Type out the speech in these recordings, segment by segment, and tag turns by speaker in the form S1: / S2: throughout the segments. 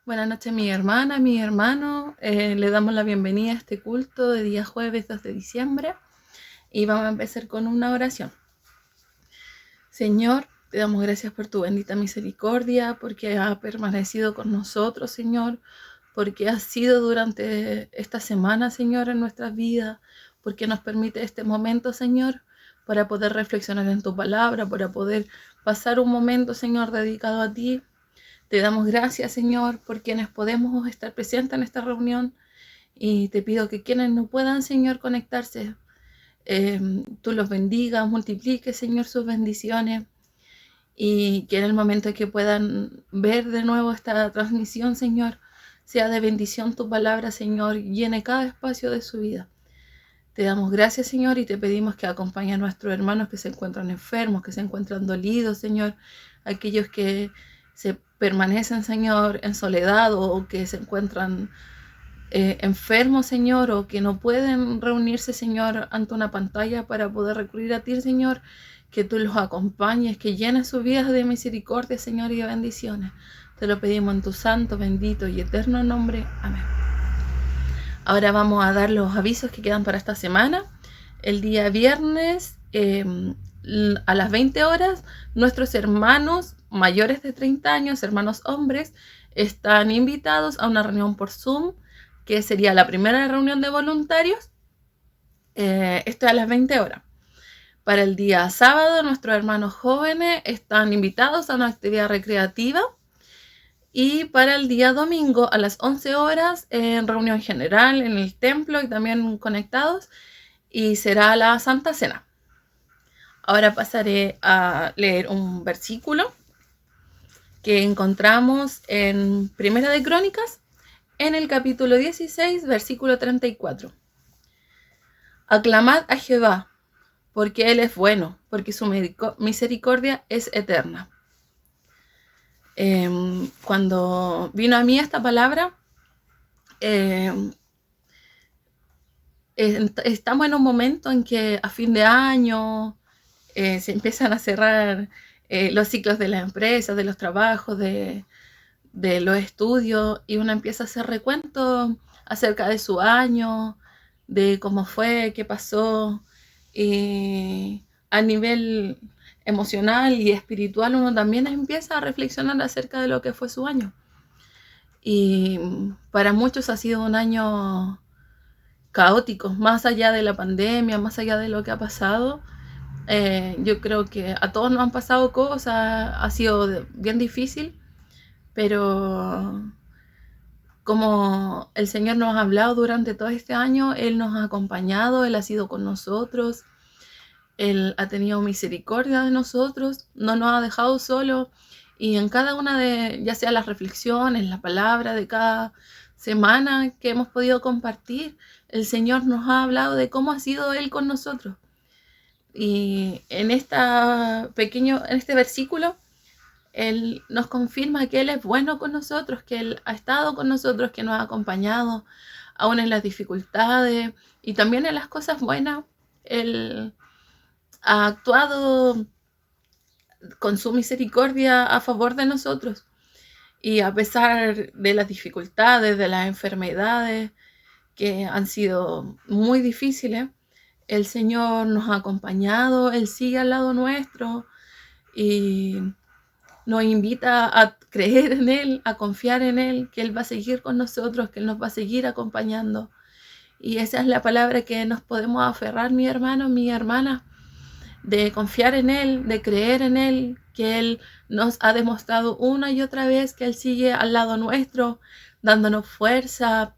S1: Buenas noches, mi hermana, mi hermano. Le damos la bienvenida a este culto de día jueves 2 de diciembre y vamos a empezar con una oración. Señor, te damos gracias por tu bendita misericordia, porque has permanecido con nosotros, Señor, porque has sido durante esta semana, Señor, en nuestras vidas, porque nos permite este momento, Señor, para poder reflexionar en tu palabra, para poder pasar un momento, Señor, dedicado a ti. Te damos gracias, Señor, por quienes podemos estar presentes en esta reunión y te pido que quienes no puedan, Señor, conectarse, tú los bendigas, multipliques, Señor, sus bendiciones y que en el momento que puedan ver de nuevo esta transmisión, Señor, sea de bendición tu palabra, Señor, llene cada espacio de su vida. Te damos gracias, Señor, y te pedimos que acompañe a nuestros hermanos que se encuentran enfermos, que se encuentran dolidos, Señor, aquellos que se permanecen, Señor, en soledad o que se encuentran enfermos, Señor, o que no pueden reunirse, Señor, ante una pantalla para poder recurrir a ti, Señor, que tú los acompañes, que llenes sus vidas de misericordia, Señor, y de bendiciones. Te lo pedimos en tu santo, bendito y eterno nombre. Amén. Ahora vamos a dar los avisos que quedan para esta semana. El día viernes a las 20 horas, nuestros hermanos mayores de 30 años, hermanos hombres, están invitados a una reunión por Zoom, que sería la primera reunión de voluntarios. Esto a las 20 horas. Para el día sábado, nuestros hermanos jóvenes están invitados a una actividad recreativa. Y para el día domingo a las 11 horas, en reunión general en el templo y también conectados, y será la Santa Cena. Ahora pasaré a leer un versículo que encontramos en Primera de Crónicas, en el capítulo 16, versículo 34. Aclamad a Jehová, porque Él es bueno, porque su misericordia es eterna. Cuando vino a mí esta palabra, estamos en un momento en que a fin de año se empiezan a cerrar los ciclos de las empresas, de los trabajos, de los estudios, y uno empieza a hacer recuento acerca de su año, de cómo fue, qué pasó, y a nivel emocional y espiritual uno también empieza a reflexionar acerca de lo que fue su año. Y para muchos ha sido un año caótico, más allá de la pandemia, más allá de lo que ha pasado. Yo creo que a todos nos han pasado cosas, ha sido bien difícil, pero como el Señor nos ha hablado durante todo este año, Él nos ha acompañado, Él ha sido con nosotros, Él ha tenido misericordia de nosotros, no nos ha dejado solos, y en cada una de, ya sea las reflexiones, la palabra de cada semana que hemos podido compartir, el Señor nos ha hablado de cómo ha sido Él con nosotros. Y en este versículo, Él nos confirma que Él es bueno con nosotros, que Él ha estado con nosotros, que nos ha acompañado, aún en las dificultades y también en las cosas buenas. Él ha actuado con su misericordia a favor de nosotros. Y a pesar de las dificultades, de las enfermedades que han sido muy difíciles, el Señor nos ha acompañado, Él sigue al lado nuestro y nos invita a creer en Él, a confiar en Él, que Él va a seguir con nosotros, que Él nos va a seguir acompañando. Y esa es la palabra que nos podemos aferrar, mi hermano, mi hermana, de confiar en Él, de creer en Él, que Él nos ha demostrado una y otra vez que Él sigue al lado nuestro, dándonos fuerza,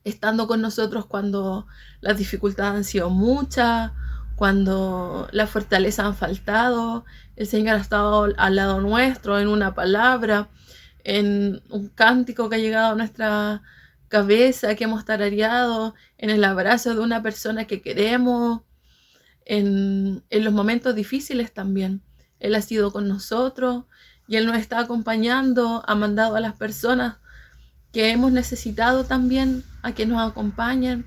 S1: estando con nosotros cuando las dificultades han sido muchas, cuando la fortaleza han faltado. El Señor ha estado al lado nuestro en una palabra, en un cántico que ha llegado a nuestra cabeza, que hemos tarareado, en el abrazo de una persona que queremos, en los momentos difíciles también. Él ha sido con nosotros y Él nos está acompañando, ha mandado a las personas que hemos necesitado también a que nos acompañen.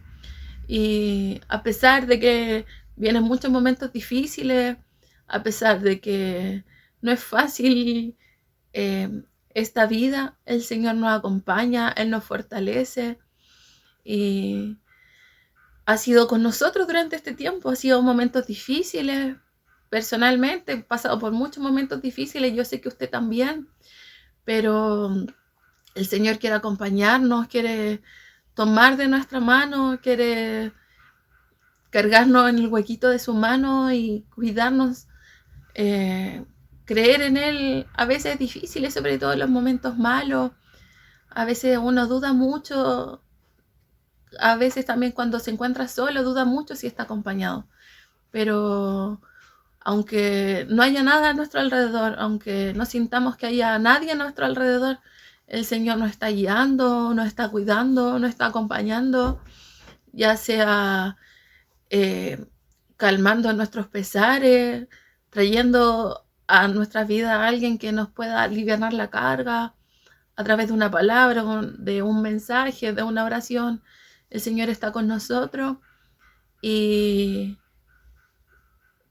S1: Y a pesar de que vienen muchos momentos difíciles, a pesar de que no es fácil esta vida, el Señor nos acompaña, Él nos fortalece y ha sido con nosotros durante este tiempo. Ha sido momentos difíciles. Personalmente he pasado por muchos momentos difíciles, yo sé que usted también, pero el Señor quiere acompañarnos, quiere tomar de nuestra mano, quiere cargarnos en el huequito de su mano y cuidarnos. Creer en Él a veces es difícil, sobre todo en los momentos malos. A veces uno duda mucho, a veces también cuando se encuentra solo duda mucho si está acompañado. Pero aunque no haya nada a nuestro alrededor, aunque no sintamos que haya nadie a nuestro alrededor, el Señor nos está guiando, nos está cuidando, nos está acompañando, ya sea calmando nuestros pesares, trayendo a nuestra vida a alguien que nos pueda aliviar la carga a través de una palabra, de un mensaje, de una oración. El Señor está con nosotros y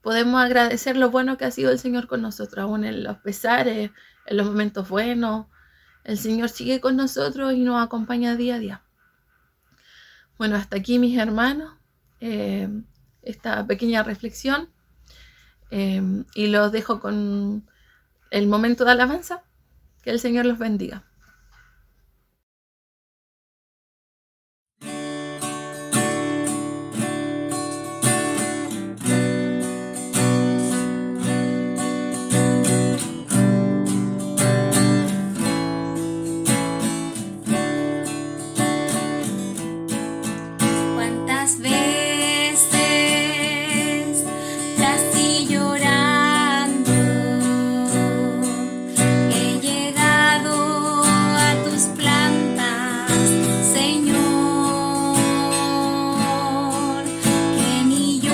S1: podemos agradecer lo bueno que ha sido el Señor con nosotros, aún en los pesares, en los momentos buenos. El Señor sigue con nosotros y nos acompaña día a día. Bueno, hasta aquí, mis hermanos, esta pequeña reflexión, y los dejo con el momento de alabanza. Que el Señor los bendiga.
S2: ¿Cuántas veces nací llorando? He llegado a tus plantas, Señor, que ni yo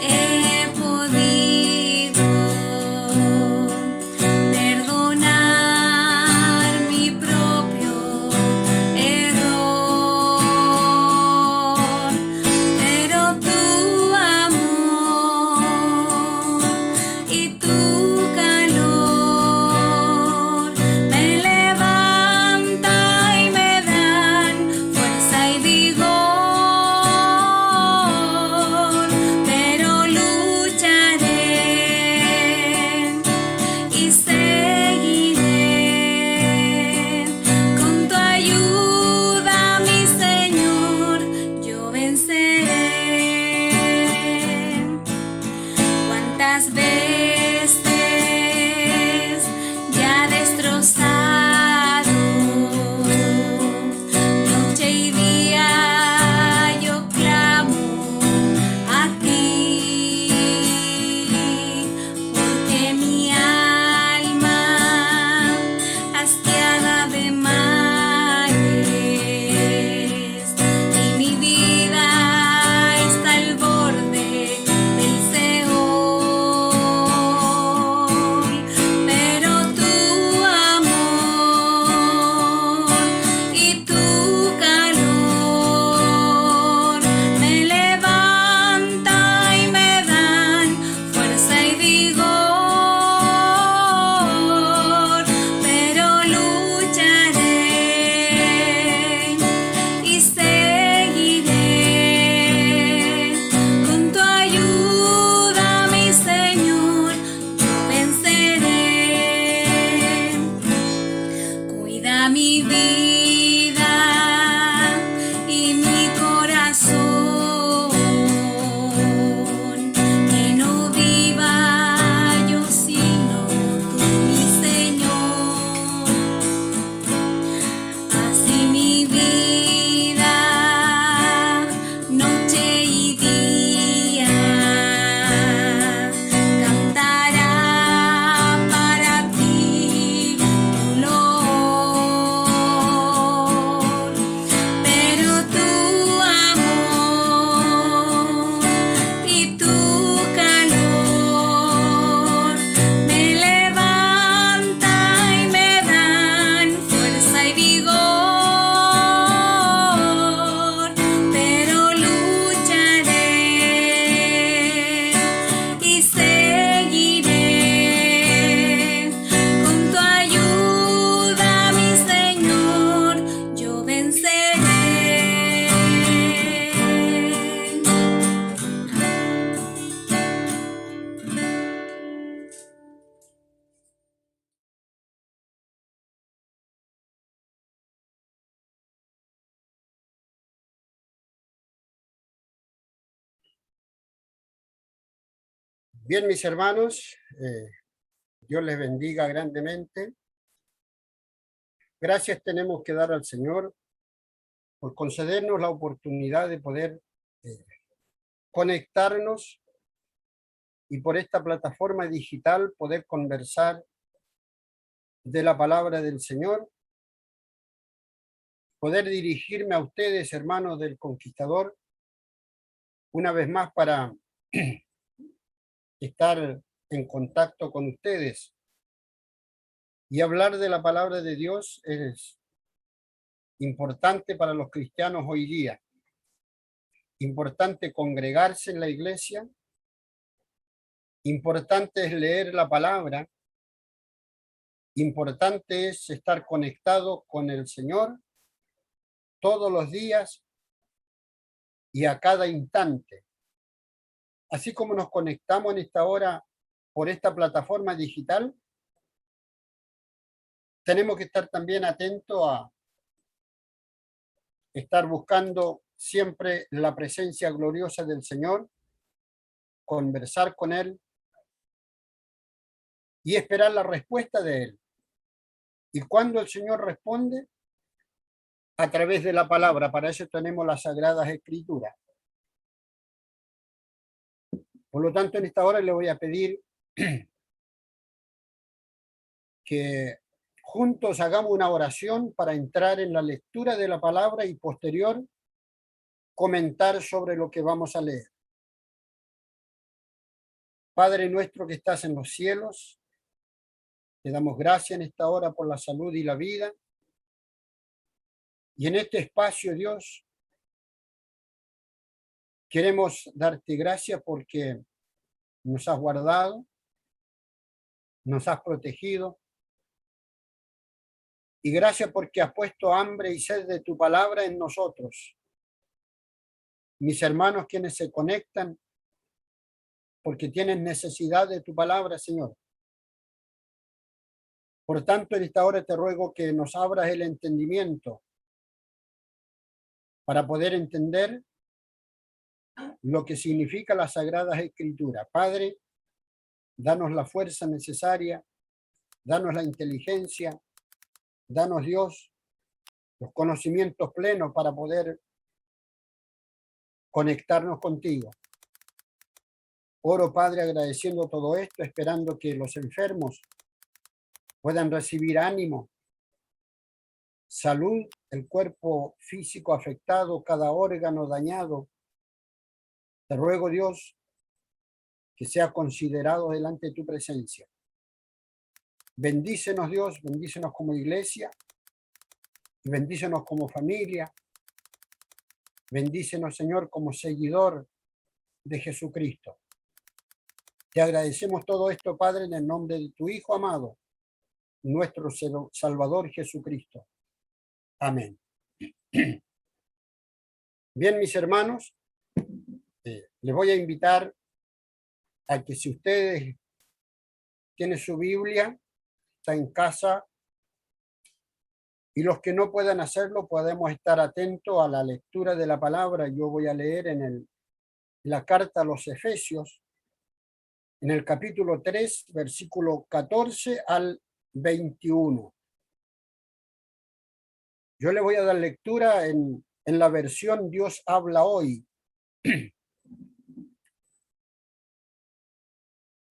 S2: he podido perdonar mi propio error, pero tu amor y tu calor me levanta y me dan fuerza y vigor, pero lucharé y seguiré con tu ayuda, mi Señor, yo venceré. ¿Cuántas veces ya destrozado, noche y día yo clamo a ti, porque mi alma hastiada de males y mi vida está al borde del Seol, pero tu amor y tu calor me levanta y me dan fuerza y vigor, pero lucharé y seguiré con tu ayuda, mi Señor, yo venceré. Cuida mi vida y mi corazón, que no viva yo sino tú, mi Señor. Así mi vida, noche y día, cantará para ti tu loor,
S3: Bien, mis hermanos, Dios les bendiga grandemente. Gracias tenemos que dar al Señor por concedernos la oportunidad de poder conectarnos y por esta plataforma digital poder conversar de la palabra del Señor, poder dirigirme a ustedes, hermanos del Conquistador, una vez más para estar en contacto con ustedes. Y hablar de la palabra de Dios es importante para los cristianos hoy día. Importante congregarse en la iglesia. Importante es leer la palabra. Importante es estar conectado con el Señor todos los días y a cada instante. Así como nos conectamos en esta hora por esta plataforma digital, tenemos que estar también atentos a estar buscando siempre la presencia gloriosa del Señor, conversar con Él y esperar la respuesta de Él. Y cuando el Señor responde, a través de la palabra, para eso tenemos las Sagradas Escrituras. Por lo tanto, en esta hora le voy a pedir que juntos hagamos una oración para entrar en la lectura de la palabra y posterior comentar sobre lo que vamos a leer. Padre nuestro que estás en los cielos, te damos gracias en esta hora por la salud y la vida. Y en este espacio, Dios, queremos darte gracias porque nos has guardado, nos has protegido. Y gracias porque has puesto hambre y sed de tu palabra en nosotros. Mis hermanos quienes se conectan porque tienen necesidad de tu palabra, Señor. Por tanto, en esta hora te ruego que nos abras el entendimiento para poder entender lo que significa las Sagradas Escrituras. Padre, danos la fuerza necesaria, danos la inteligencia, danos, Dios, los conocimientos plenos para poder conectarnos contigo. Oro, Padre, agradeciendo todo esto, esperando que los enfermos puedan recibir ánimo, salud, el cuerpo físico afectado, cada órgano dañado. Te ruego, Dios, que sea considerado delante de tu presencia. Bendícenos, Dios, bendícenos como iglesia, y bendícenos como familia. Bendícenos, Señor, como seguidor de Jesucristo. Te agradecemos todo esto, Padre, en el nombre de tu Hijo amado, nuestro Salvador Jesucristo. Amén. Bien, mis hermanos, les voy a invitar a que si ustedes tienen su Biblia, está en casa, y los que no puedan hacerlo, podemos estar atentos a la lectura de la palabra. Yo voy a leer en la carta a los Efesios, en el capítulo 3, versículo 14 al 21. Yo le voy a dar lectura en la versión Dios habla hoy.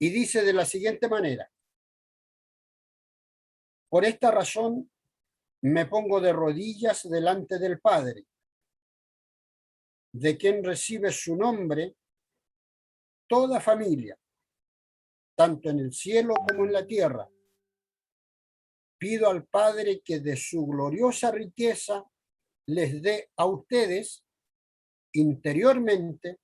S3: Y dice de la siguiente manera: por esta razón me pongo de rodillas delante del Padre, de quien recibe su nombre toda familia, tanto en el cielo como en la tierra. Pido al Padre que de su gloriosa riqueza les dé a ustedes interiormente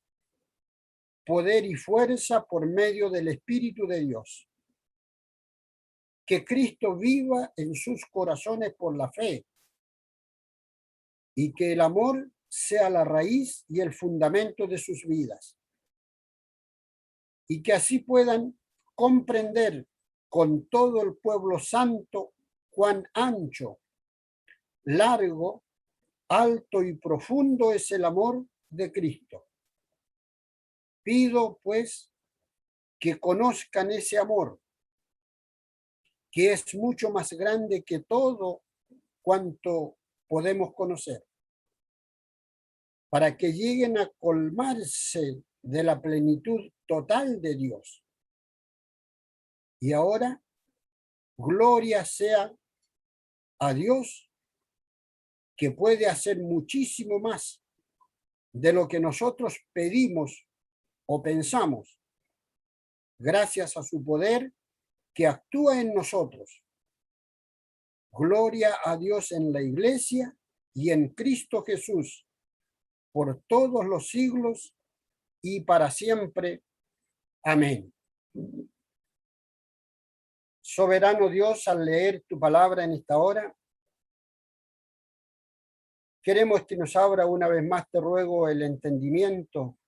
S3: poder y fuerza por medio del Espíritu de Dios. Que Cristo viva en sus corazones por la fe y que el amor sea la raíz y el fundamento de sus vidas. Y que así puedan comprender con todo el pueblo santo cuán ancho, largo, alto y profundo es el amor de Cristo. Pido, pues, que conozcan ese amor, que es mucho más grande que todo cuanto podemos conocer, para que lleguen a colmarse de la plenitud total de Dios. Y ahora, gloria sea a Dios, que puede hacer muchísimo más de lo que nosotros pedimos o pensamos, gracias a su poder que actúa en nosotros. Gloria a Dios en la Iglesia y en Cristo Jesús, por todos los siglos y para siempre. Amén. Soberano Dios, al leer tu palabra en esta hora, queremos que nos abra una vez más, te ruego, el entendimiento,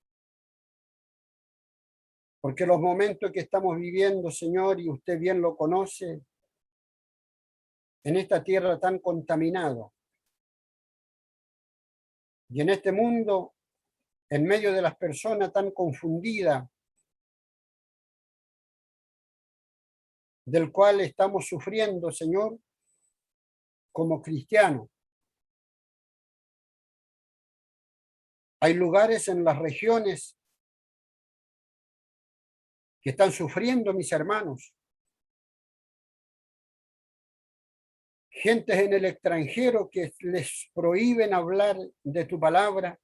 S3: porque los momentos que estamos viviendo, Señor, y usted bien lo conoce, en esta tierra tan contaminada, y en este mundo, en medio de las personas tan confundidas, del cual estamos sufriendo, Señor, como cristianos. Hay lugares en las regiones que están sufriendo, mis hermanos. Gentes en el extranjero que les prohíben hablar de tu palabra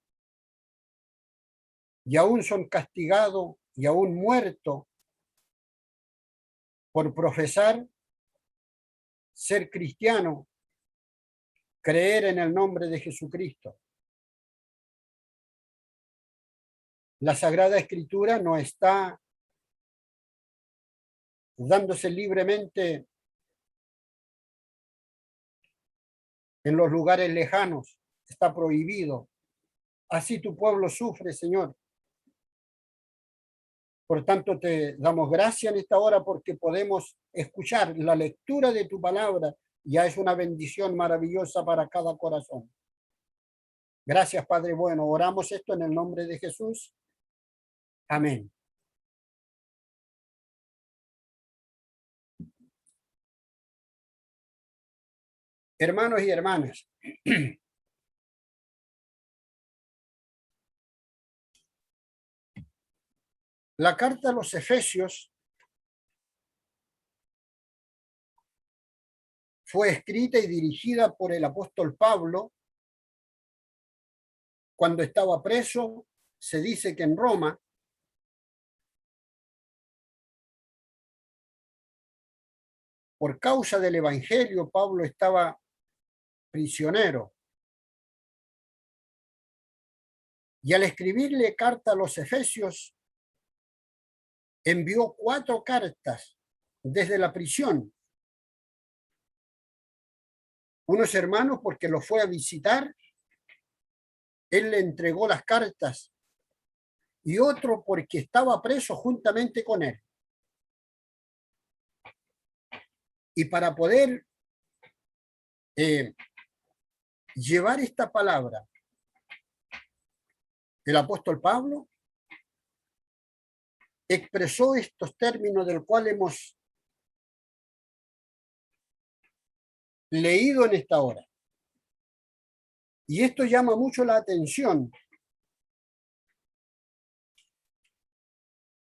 S3: y aún son castigados y aún muertos por profesar ser cristiano, creer en el nombre de Jesucristo. La Sagrada Escritura no está dándose libremente en los lugares lejanos, está prohibido. Así tu pueblo sufre, Señor. Por tanto, te damos gracias en esta hora porque podemos escuchar la lectura de tu palabra. Ya es una bendición maravillosa para cada corazón. Gracias, Padre bueno. Oramos esto en el nombre de Jesús. Amén. Hermanos y hermanas, la carta a los Efesios fue escrita y dirigida por el apóstol Pablo cuando estaba preso. Se dice que en Roma, por causa del Evangelio, Pablo estaba prisionero. Y al escribirle carta a los Efesios, envió 4 cartas desde la prisión. Unos hermanos porque lo fue a visitar, él le entregó las cartas, y otro porque estaba preso juntamente con él. Y para poder llevar esta palabra, el apóstol Pablo expresó estos términos del cual hemos leído en esta hora. Y esto llama mucho la atención.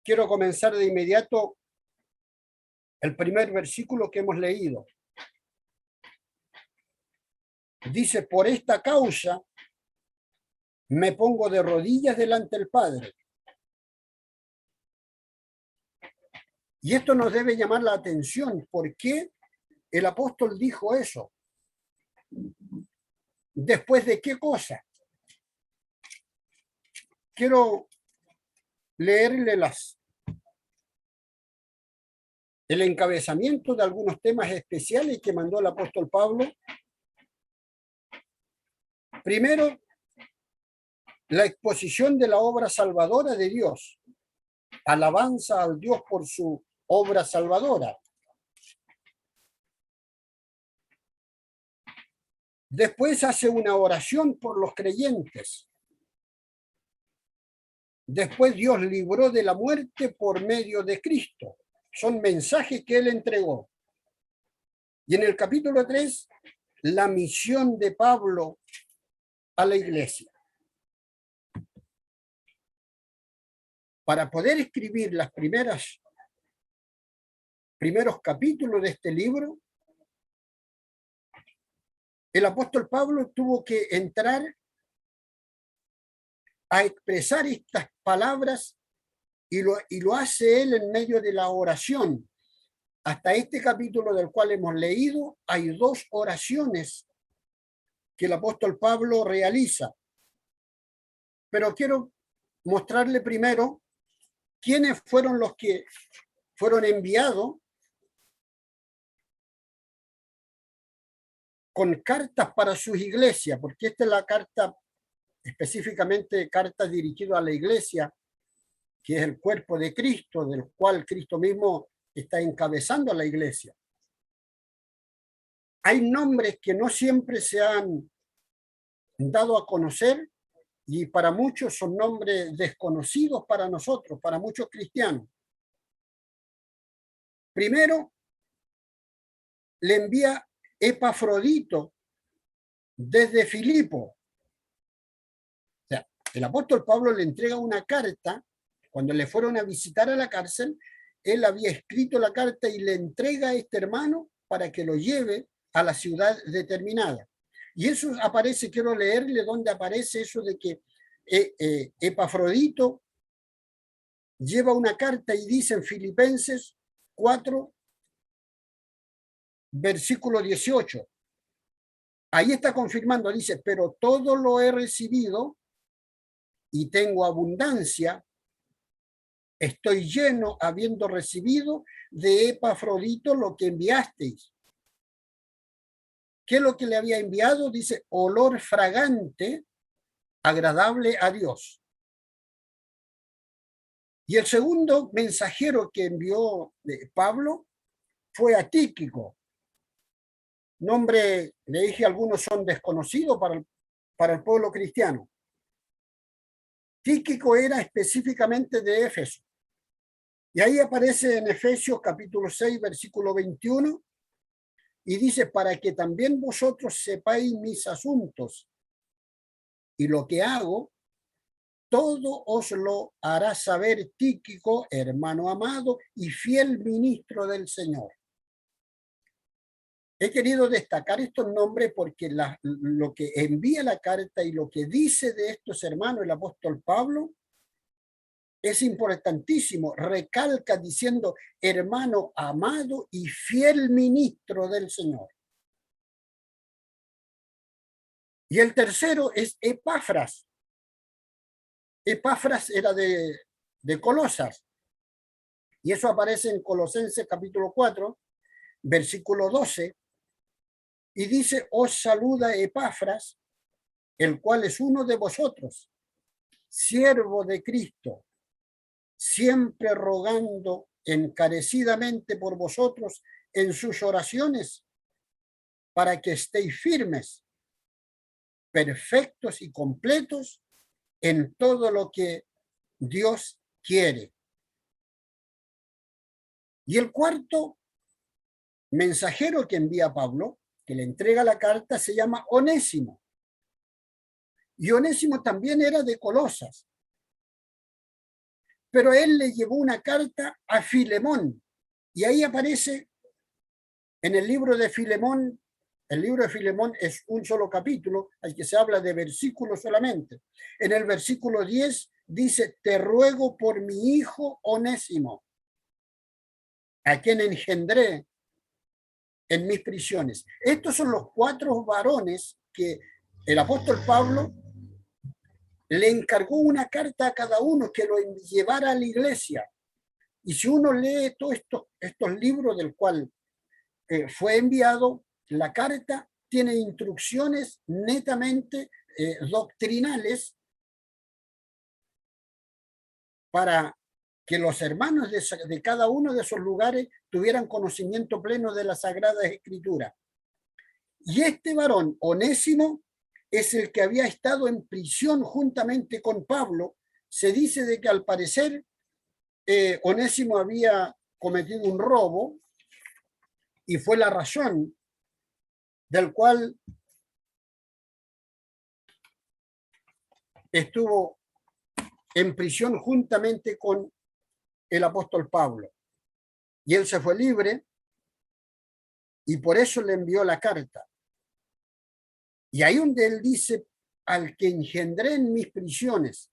S3: Quiero comenzar de inmediato el primer versículo que hemos leído. Dice: por esta causa me pongo de rodillas delante del Padre. Y esto nos debe llamar la atención. ¿Por qué el apóstol dijo eso? ¿Después de qué cosa? Quiero leerle el encabezamiento de algunos temas especiales que mandó el apóstol Pablo. Primero, la exposición de la obra salvadora de Dios. Alabanza al Dios por su obra salvadora. Después hace una oración por los creyentes. Después Dios libró de la muerte por medio de Cristo. Son mensajes que él entregó. Y en el capítulo 3, la misión de Pablo a la iglesia. Para poder escribir los primeros capítulos de este libro, el apóstol Pablo tuvo que entrar a expresar estas palabras y lo hace él en medio de la oración. Hasta este capítulo del cual hemos leído, hay 2 oraciones que el apóstol Pablo realiza. Pero quiero mostrarle primero quiénes fueron los que fueron enviados con cartas para sus iglesias, porque esta es la carta, específicamente carta dirigida a la iglesia, que es el cuerpo de Cristo, del cual Cristo mismo está encabezando a la iglesia. Hay nombres que no siempre se han dado a conocer y para muchos son nombres desconocidos para nosotros, para muchos cristianos. Primero, le envía Epafrodito desde Filipo. O sea, el apóstol Pablo le entrega una carta. Cuando le fueron a visitar a la cárcel, él había escrito la carta y le entrega a este hermano para que lo lleve a la ciudad determinada. Y eso aparece, quiero leerle dónde aparece eso de que Epafrodito lleva una carta y dice en Filipenses 4, versículo 18. Ahí está confirmando, dice, pero todo lo he recibido y tengo abundancia. Estoy lleno habiendo recibido de Epafrodito lo que enviasteis. ¿Qué es lo que le había enviado? Dice, olor fragante, agradable a Dios. Y el segundo mensajero que envió Pablo fue a Tíquico. Nombre, le dije, algunos son desconocidos para el pueblo cristiano. Tíquico era específicamente de Éfeso. Y ahí aparece en Efesios capítulo 6, versículo 21, y dice, para que también vosotros sepáis mis asuntos y lo que hago, todo os lo hará saber Tíquico, hermano amado y fiel ministro del Señor. He querido destacar estos nombres porque lo que envía la carta y lo que dice de estos hermanos el apóstol Pablo es importantísimo. Recalca diciendo hermano amado y fiel ministro del Señor. Y el tercero es Epafras. Epafras era de Colosas. Y eso aparece en Colosenses capítulo 4, versículo 12. Y dice, os saluda Epafras, el cual es uno de vosotros, siervo de Cristo, siempre rogando encarecidamente por vosotros en sus oraciones, para que estéis firmes, perfectos y completos en todo lo que Dios quiere. Y el cuarto mensajero que envía Pablo, que le entrega la carta, se llama Onésimo. Y Onésimo también era de Colosas. Pero él le llevó una carta a Filemón. Y ahí aparece en el libro de Filemón. El libro de Filemón es un solo capítulo, al que se habla de versículos solamente. En el versículo 10 dice, te ruego por mi hijo Onésimo, a quien engendré en mis prisiones. Estos son los 4 varones que el apóstol Pablo le encargó una carta a cada uno que lo llevara a la iglesia. Y si uno lee todos estos libros del cual fue enviado, la carta tiene instrucciones netamente doctrinales para que los hermanos de cada uno de esos lugares tuvieran conocimiento pleno de la Sagrada Escritura. Y este varón, Onésimo, es el que había estado en prisión juntamente con Pablo, se dice de que al parecer Onésimo había cometido un robo y fue la razón del cual estuvo en prisión juntamente con el apóstol Pablo. Y él se fue libre y por eso le envió la carta. Y ahí donde él dice, al que engendré en mis prisiones,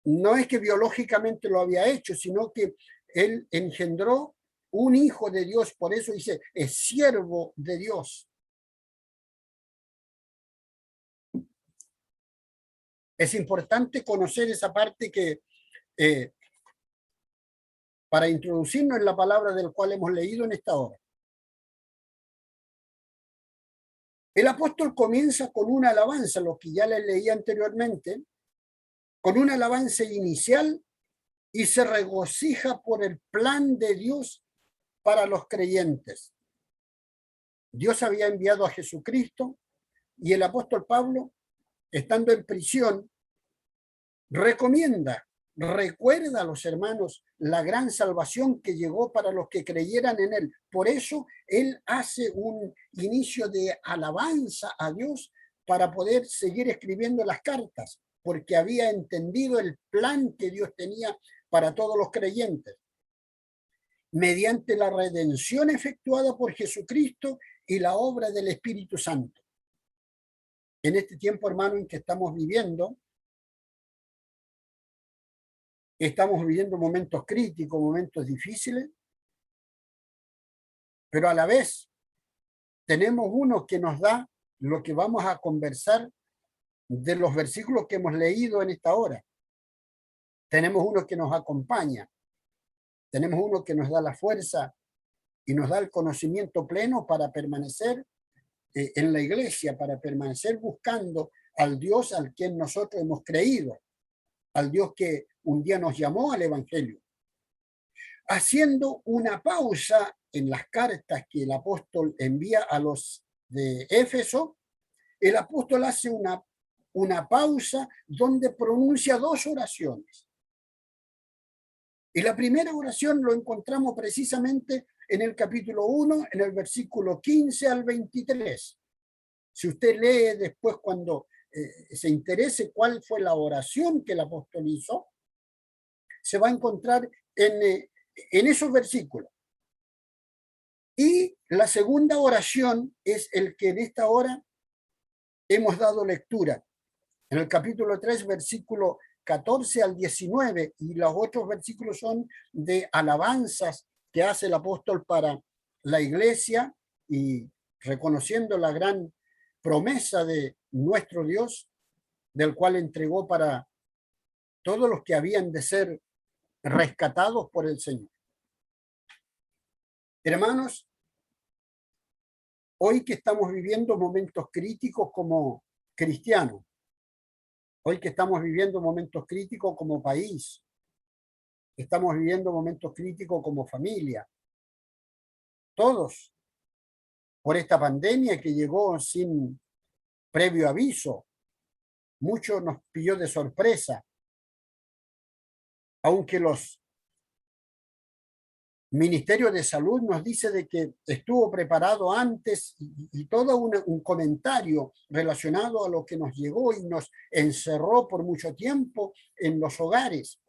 S3: no es que biológicamente lo había hecho, sino que él engendró un hijo de Dios, por eso dice, es siervo de Dios. Es importante conocer esa parte que para introducirnos en la palabra del cual hemos leído en esta hora. El apóstol comienza con una alabanza, lo que ya les leí anteriormente, con una alabanza inicial y se regocija por el plan de Dios para los creyentes. Dios había enviado a Jesucristo y el apóstol Pablo, estando en prisión, recuerda a los hermanos la gran salvación que llegó para los que creyeran en él. Por eso él hace un inicio de alabanza a Dios para poder seguir escribiendo las cartas, porque había entendido el plan que Dios tenía para todos los creyentes, mediante la redención efectuada por Jesucristo y la obra del Espíritu Santo. En este tiempo, hermano, en que estamos viviendo momentos críticos, momentos difíciles, pero a la vez tenemos uno que nos da lo que vamos a conversar de los versículos que hemos leído en esta hora. Tenemos uno que nos acompaña, tenemos uno que nos da la fuerza y nos da el conocimiento pleno para permanecer en la iglesia, para permanecer buscando al Dios al quien nosotros hemos creído, al Dios que un día nos llamó al Evangelio. Haciendo una pausa en las cartas que el apóstol envía a los de Éfeso, el apóstol hace una pausa donde pronuncia dos oraciones. Y la primera oración lo encontramos precisamente en el capítulo 1, en el versículo 15 al 23. Si usted lee después cuando se interese cuál fue la oración que el apóstol hizo, se va a encontrar en esos versículos. Y la segunda oración es el que en esta hora hemos dado lectura, en el capítulo 3, versículo 14 al 19, y los otros versículos son de alabanzas que hace el apóstol para la iglesia y reconociendo la gran promesa de nuestro Dios, del cual entregó para todos los que habían de ser rescatados por el Señor. Hermanos, hoy que estamos viviendo momentos críticos como cristianos, hoy que estamos viviendo momentos críticos como país, estamos viviendo momentos críticos como familia, todos, por esta pandemia que llegó sin previo aviso, mucho nos pilló de sorpresa, aunque los ministerios de salud nos dice de que estuvo preparado antes y todo un comentario relacionado a lo que nos llegó y nos encerró por mucho tiempo en los hogares.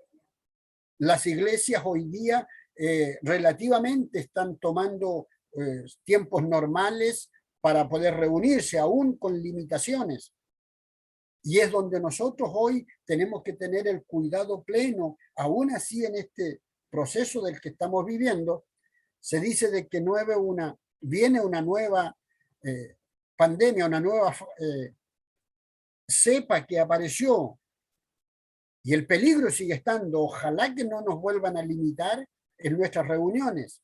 S3: Las iglesias hoy día relativamente están tomando tiempos normales para poder reunirse, aún con limitaciones. Y es donde nosotros hoy tenemos que tener el cuidado pleno, aún así en este proceso del que estamos viviendo. Se dice de que viene una nueva pandemia, una nueva cepa que apareció, y el peligro sigue estando. Ojalá que no nos vuelvan a limitar en nuestras reuniones,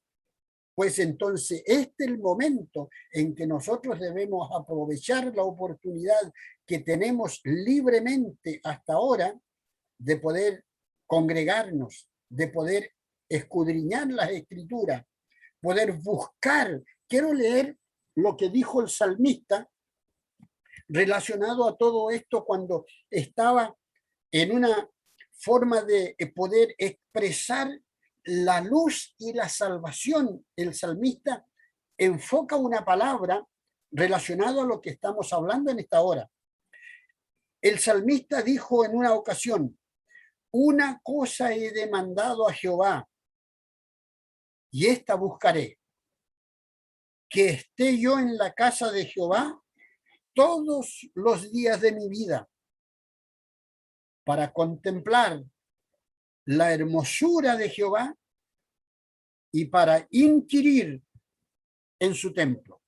S3: pues entonces este es el momento en que nosotros debemos aprovechar la oportunidad que tenemos libremente hasta ahora de poder congregarnos, de poder escudriñar las escrituras, poder buscar. Quiero leer lo que dijo el salmista relacionado a todo esto cuando estaba en una forma de poder expresar la luz y la salvación. El salmista enfoca una palabra relacionada a lo que estamos hablando en esta hora. El salmista dijo en una ocasión: una cosa he demandado a Jehová, y esta buscaré, que esté yo en la casa de Jehová todos los días de mi vida, para contemplar la hermosura de Jehová y para inquirir en su templo.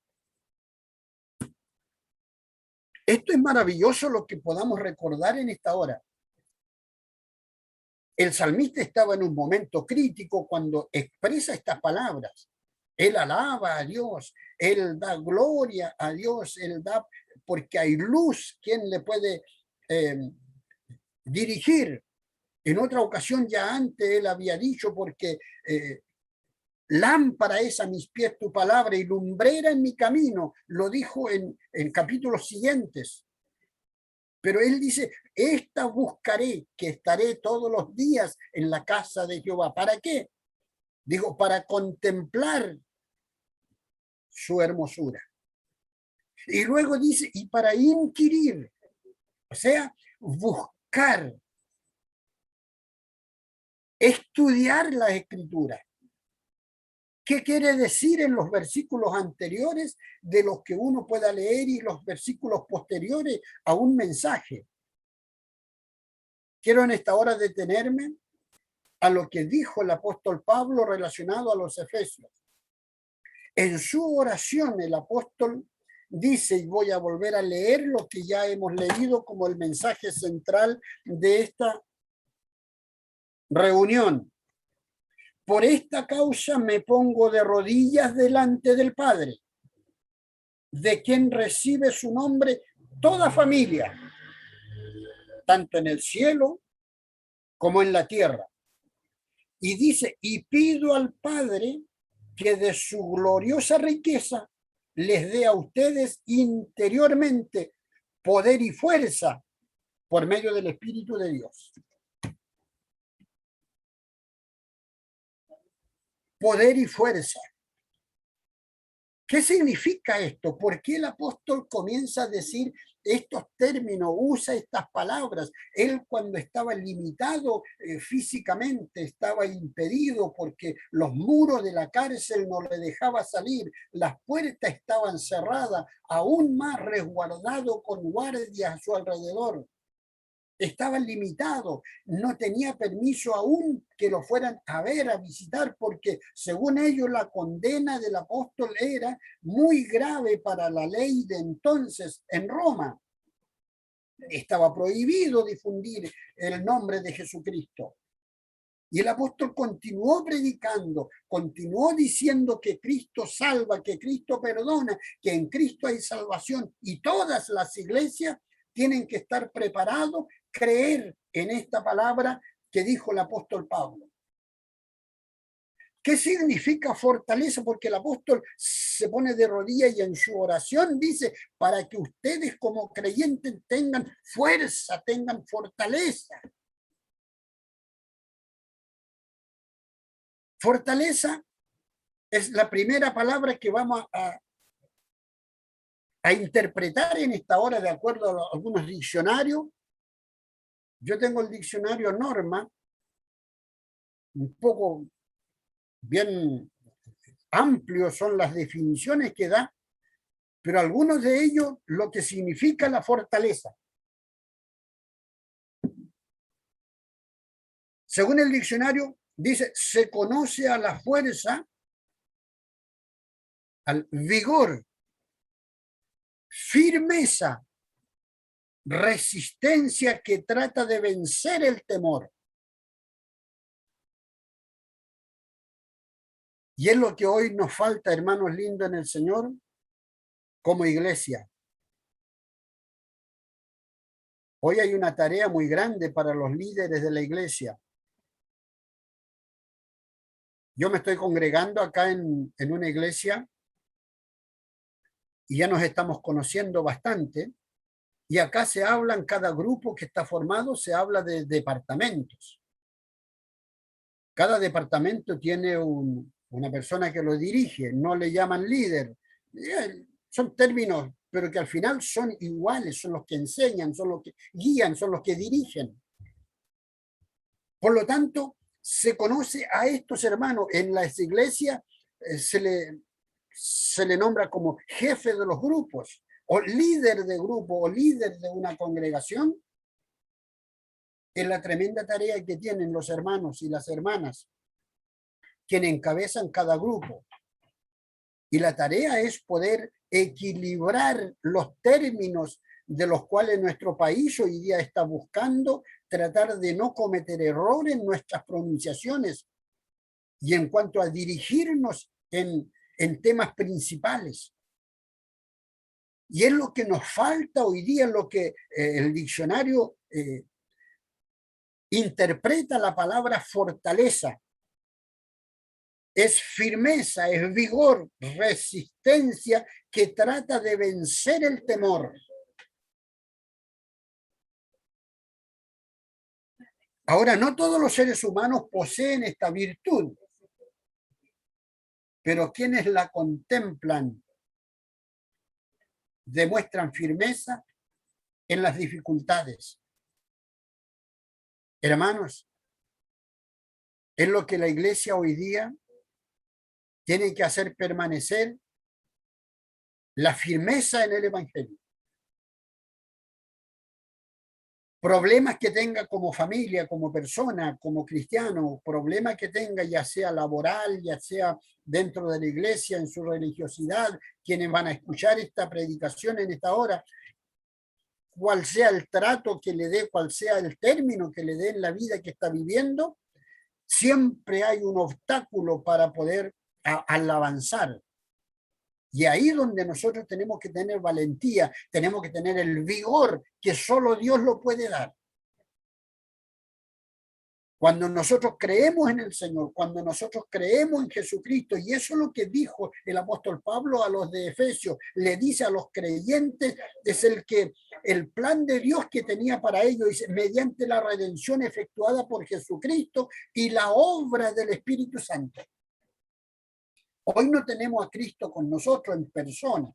S3: Esto es maravilloso lo que podamos recordar en esta hora. El salmista estaba en un momento crítico cuando expresa estas palabras. Él alaba a Dios, él da gloria a Dios, él da, porque hay luz, quien le puede dirigir. En otra ocasión ya antes él había dicho, porque lámpara es a mis pies tu palabra y lumbrera en mi camino, lo dijo en capítulos siguientes. Pero él dice: esta buscaré, que estaré todos los días en la casa de Jehová. ¿Para qué? Digo, para contemplar su hermosura. Y luego dice: y para inquirir, o sea, buscar, estudiar la escritura. ¿Qué quiere decir en los versículos anteriores de los que uno pueda leer y los versículos posteriores a un mensaje? Quiero en esta hora detenerme a lo que dijo el apóstol Pablo relacionado a los Efesios. En su oración el apóstol dice, y voy a volver a leer lo que ya hemos leído como el mensaje central de esta reunión: por esta causa me pongo de rodillas delante del Padre, de quien recibe su nombre toda familia, tanto en el cielo como en la tierra. Y dice: y pido al Padre que de su gloriosa riqueza les dé a ustedes interiormente poder y fuerza por medio del Espíritu de Dios. Poder y fuerza. ¿Qué significa esto? ¿Por qué el apóstol comienza a decir estos términos, usa estas palabras? Él, cuando estaba limitado físicamente, estaba impedido porque los muros de la cárcel no le dejaban salir, las puertas estaban cerradas, aún más resguardado con guardias a su alrededor. Estaba limitado, no tenía permiso aún que lo fueran a ver, a visitar, porque según ellos la condena del apóstol era muy grave para la ley de entonces en Roma. Estaba prohibido difundir el nombre de Jesucristo. Y el apóstol continuó predicando, continuó diciendo que Cristo salva, que Cristo perdona, que en Cristo hay salvación, y todas las iglesias tienen que estar preparados, creer en esta palabra que dijo el apóstol Pablo. ¿Qué significa fortaleza? Porque el apóstol se pone de rodillas y en su oración dice: para que ustedes como creyentes tengan fuerza, tengan fortaleza. Fortaleza es la primera palabra que vamos a interpretar en esta hora de acuerdo a algunos diccionarios. Yo tengo el diccionario Norma, un poco bien amplio son las definiciones que da, pero algunos de ellos lo que significa la fortaleza. Según el diccionario, dice: se conoce a la fuerza, al vigor, firmeza, resistencia que trata de vencer el temor. Y es lo que hoy nos falta, hermanos lindos en el Señor, como iglesia. Hoy hay una tarea muy grande para los líderes de la iglesia. Yo me estoy congregando acá en una iglesia y ya nos estamos conociendo bastante. Y acá se habla en cada grupo que está formado, se habla de departamentos. Cada departamento tiene una persona que lo dirige, no le llaman líder. Son términos, pero que al final son iguales, son los que enseñan, son los que guían, son los que dirigen. Por lo tanto, se conoce a estos hermanos. En las iglesias se le nombra como jefe de los grupos, o líder de grupo, o líder de una congregación. Es la tremenda tarea que tienen los hermanos y las hermanas, quienes encabezan cada grupo. Y la tarea es poder equilibrar los términos de los cuales nuestro país hoy día está buscando tratar de no cometer errores en nuestras pronunciaciones y en cuanto a dirigirnos en temas principales. Y es lo que nos falta hoy día, en lo que el diccionario interpreta la palabra fortaleza. Es firmeza, es vigor, resistencia que trata de vencer el temor. Ahora, no todos los seres humanos poseen esta virtud, pero quienes la contemplan demuestran firmeza en las dificultades. Hermanos, es lo que la iglesia hoy día tiene que hacer permanecer, la firmeza en el evangelio. Problemas que tenga como familia, como persona, como cristiano, problemas que tenga ya sea laboral, ya sea dentro de la iglesia, en su religiosidad, quienes van a escuchar esta predicación en esta hora, cual sea el trato que le dé, cual sea el término que le dé en la vida que está viviendo, siempre hay un obstáculo para poder al avanzar. Y ahí donde nosotros tenemos que tener valentía, tenemos que tener el vigor que solo Dios lo puede dar. Cuando nosotros creemos en el Señor, cuando nosotros creemos en Jesucristo, y eso es lo que dijo el apóstol Pablo a los de Efesios, le dice a los creyentes, es el plan de Dios que tenía para ellos, dice, mediante la redención efectuada por Jesucristo y la obra del Espíritu Santo. Hoy no tenemos a Cristo con nosotros en persona.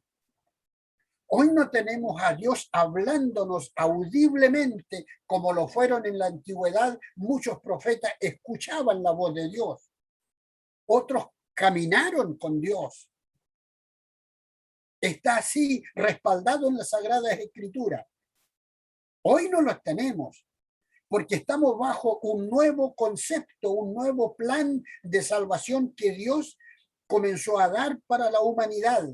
S3: Hoy no tenemos a Dios hablándonos audiblemente como lo fueron en la antigüedad. Muchos profetas escuchaban la voz de Dios. Otros caminaron con Dios. Está así respaldado en las Sagradas Escrituras. Hoy no los tenemos porque estamos bajo un nuevo concepto, un nuevo plan de salvación que Dios comenzó a dar para la humanidad.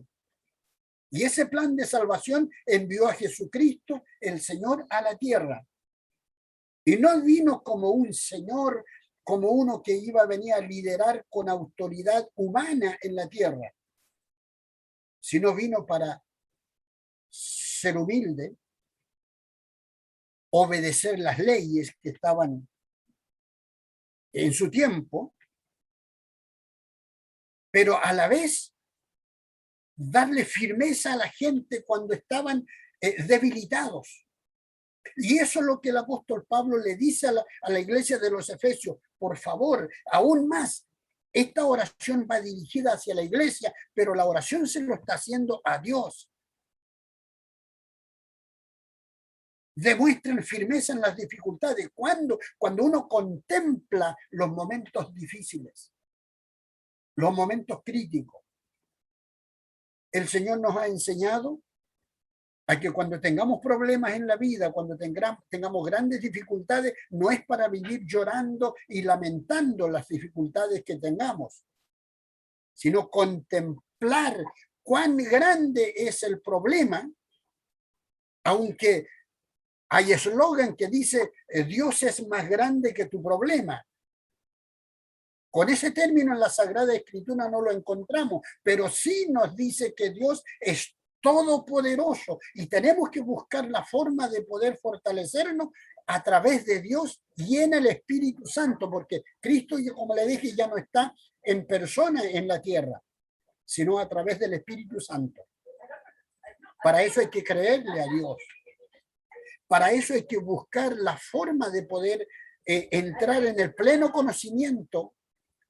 S3: Y ese plan de salvación envió a Jesucristo, el Señor, a la tierra. Y no vino como un Señor, como uno que iba a venir a liderar con autoridad humana en la tierra, sino vino para ser humilde, obedecer las leyes que estaban en su tiempo, pero a la vez darle firmeza a la gente cuando estaban debilitados. Y eso es lo que el apóstol Pablo le dice a la iglesia de los Efesios. Por favor, aún más, esta oración va dirigida hacia la iglesia, pero la oración se lo está haciendo a Dios. Demuestren firmeza en las dificultades. Cuando uno contempla los momentos difíciles, los momentos críticos. El Señor nos ha enseñado a que cuando tengamos problemas en la vida, cuando tengamos grandes dificultades, no es para vivir llorando y lamentando las dificultades que tengamos, sino contemplar cuán grande es el problema, aunque hay eslogan que dice Dios es más grande que tu problema. Con ese término en la Sagrada Escritura no lo encontramos, pero sí nos dice que Dios es todopoderoso y tenemos que buscar la forma de poder fortalecernos a través de Dios y en el Espíritu Santo, porque Cristo, como le dije, ya no está en persona en la tierra, sino a través del Espíritu Santo. Para eso hay que creerle a Dios. Para eso hay que buscar la forma de poder entrar en el pleno conocimiento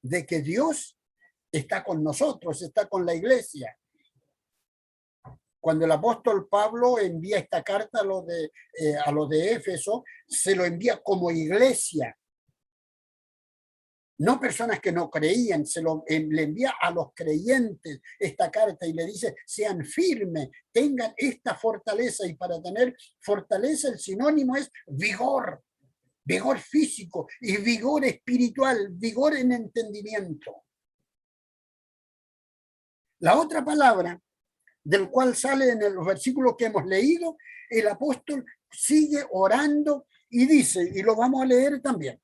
S3: de que Dios está con nosotros, está con la iglesia. Cuando el apóstol Pablo envía esta carta a los de Éfeso, se lo envía como iglesia. No personas que no creían, le envía a los creyentes esta carta y le dice, sean firmes, tengan esta fortaleza. Y para tener fortaleza el sinónimo es vigor, vigor físico y vigor espiritual, vigor en entendimiento. La otra palabra del cual sale en los versículos que hemos leído, el apóstol sigue orando y dice, y lo vamos a leer también,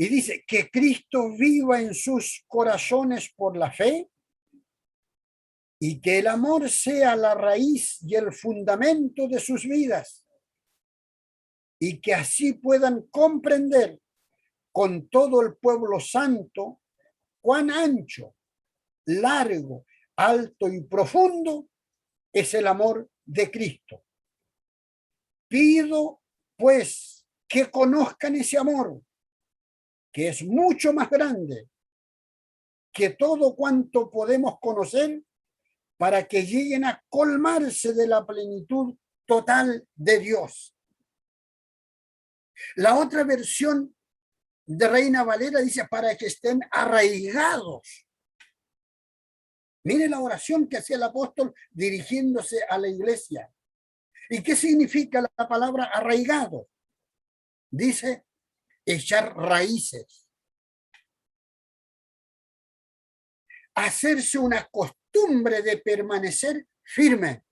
S3: y dice, que Cristo viva en sus corazones por la fe y que el amor sea la raíz y el fundamento de sus vidas y que así puedan comprender con todo el pueblo santo cuán ancho, largo, alto y profundo es el amor de Cristo. Pido, pues, que conozcan ese amor, que es mucho más grande que todo cuanto podemos conocer, para que lleguen a colmarse de la plenitud total de Dios. La otra versión de Reina Valera dice, para que estén arraigados. Mire la oración que hacía el apóstol dirigiéndose a la iglesia. ¿Y qué significa la palabra arraigado? Dice, echar raíces. Hacerse una costumbre de permanecer firme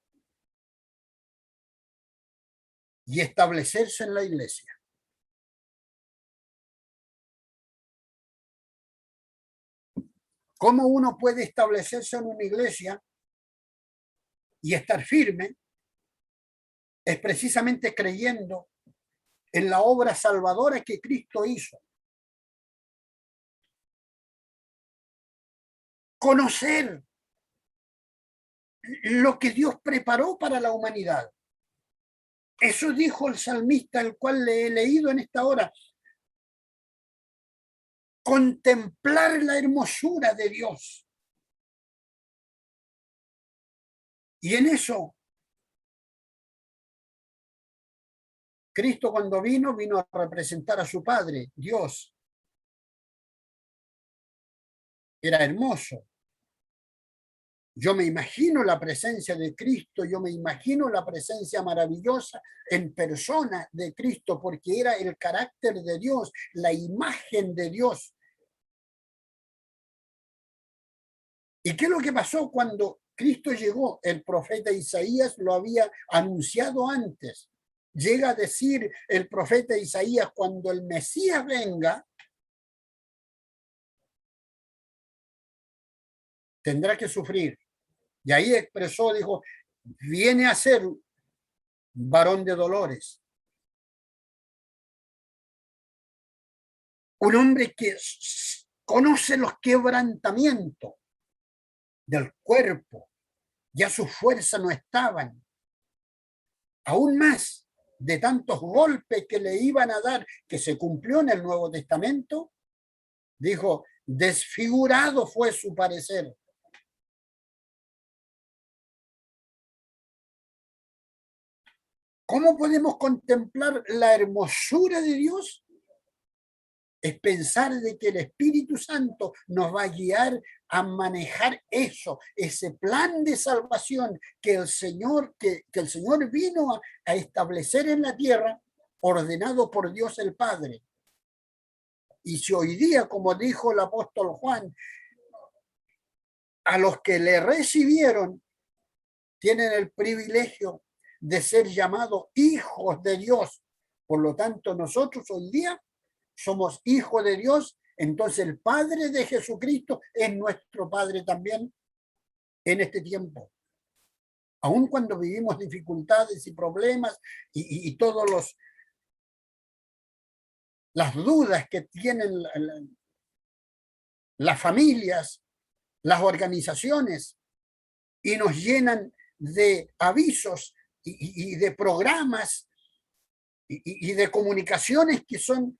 S3: y establecerse en la iglesia. ¿Cómo uno puede establecerse en una iglesia y estar firme? Es precisamente creyendo en la obra salvadora que Cristo hizo. Conocer lo que Dios preparó para la humanidad. Eso dijo el salmista, el cual le he leído en esta hora. Contemplar la hermosura de Dios. Y en eso, Cristo cuando vino a representar a su Padre, Dios. Era hermoso. Yo me imagino la presencia de Cristo, yo me imagino la presencia maravillosa en persona de Cristo, porque era el carácter de Dios, la imagen de Dios. ¿Y qué es lo que pasó cuando Cristo llegó? El profeta Isaías lo había anunciado antes. Llega a decir el profeta Isaías, cuando el Mesías venga, tendrá que sufrir. Y ahí expresó, dijo, viene a ser varón de dolores. Un hombre que conoce los quebrantamientos del cuerpo. Ya sus fuerzas no estaban. Aún más de tantos golpes que le iban a dar, que se cumplió en el Nuevo Testamento, dijo, desfigurado fue su parecer. ¿Cómo podemos contemplar la hermosura de Dios? Es pensar de que el Espíritu Santo nos va a guiar a manejar eso, ese plan de salvación que el Señor vino a establecer en la tierra, ordenado por Dios el Padre. Y si hoy día, como dijo el apóstol Juan, a los que le recibieron tienen el privilegio de ser llamados hijos de Dios. Por lo tanto, nosotros hoy día somos hijos de Dios, entonces el Padre de Jesucristo es nuestro Padre también en este tiempo. Aun cuando vivimos dificultades y problemas y todos las dudas que tienen las familias, las organizaciones, y nos llenan de avisos y de programas y de comunicaciones que son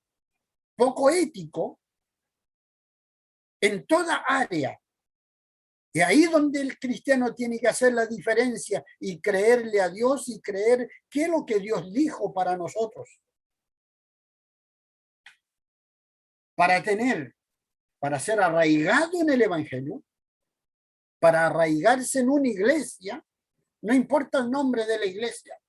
S3: poco éticos en toda área. Y ahí donde el cristiano tiene que hacer la diferencia y creerle a Dios y creer qué es lo que Dios dijo para nosotros. Para ser arraigado en el Evangelio, para arraigarse en una iglesia, no importa el nombre de la iglesia.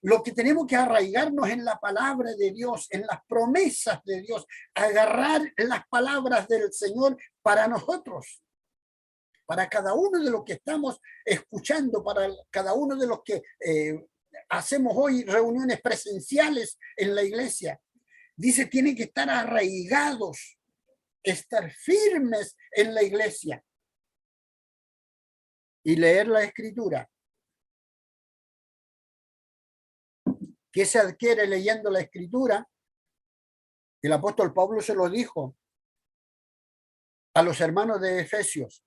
S3: Lo que tenemos que arraigarnos en la palabra de Dios, en las promesas de Dios, agarrar las palabras del Señor para nosotros, para cada uno de los que estamos escuchando, para cada uno de los que hacemos hoy reuniones presenciales en la iglesia. Dice, tienen que estar arraigados, estar firmes en la iglesia y leer la Escritura. ¿Qué se adquiere leyendo la Escritura? El apóstol Pablo se lo dijo a los hermanos de Efesios.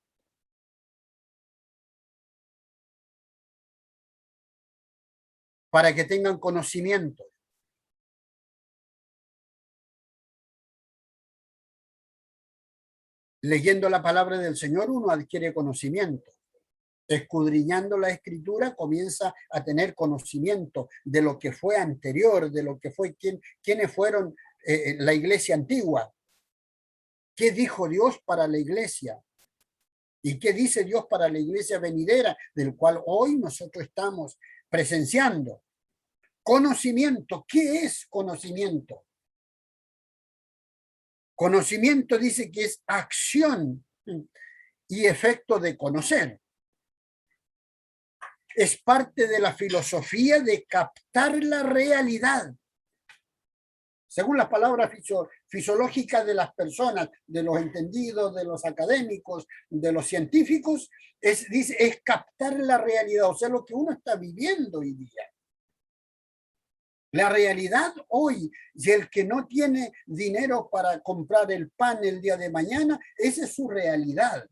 S3: Para que tengan conocimiento. Leyendo la palabra del Señor uno adquiere conocimiento. Escudriñando la Escritura comienza a tener conocimiento de lo que fue anterior, de lo que fue quiénes fueron la iglesia antigua. ¿Qué dijo Dios para la iglesia? ¿Y qué dice Dios para la iglesia venidera, del cual hoy nosotros estamos presenciando? Conocimiento. ¿Qué es conocimiento? Conocimiento dice que es acción y efecto de conocer. Es parte de la filosofía de captar la realidad. Según las palabras fisiológicas de las personas, de los entendidos, de los académicos, de los científicos, es captar la realidad, o sea, lo que uno está viviendo hoy día. La realidad hoy, y el que no tiene dinero para comprar el pan el día de mañana, esa es su realidad.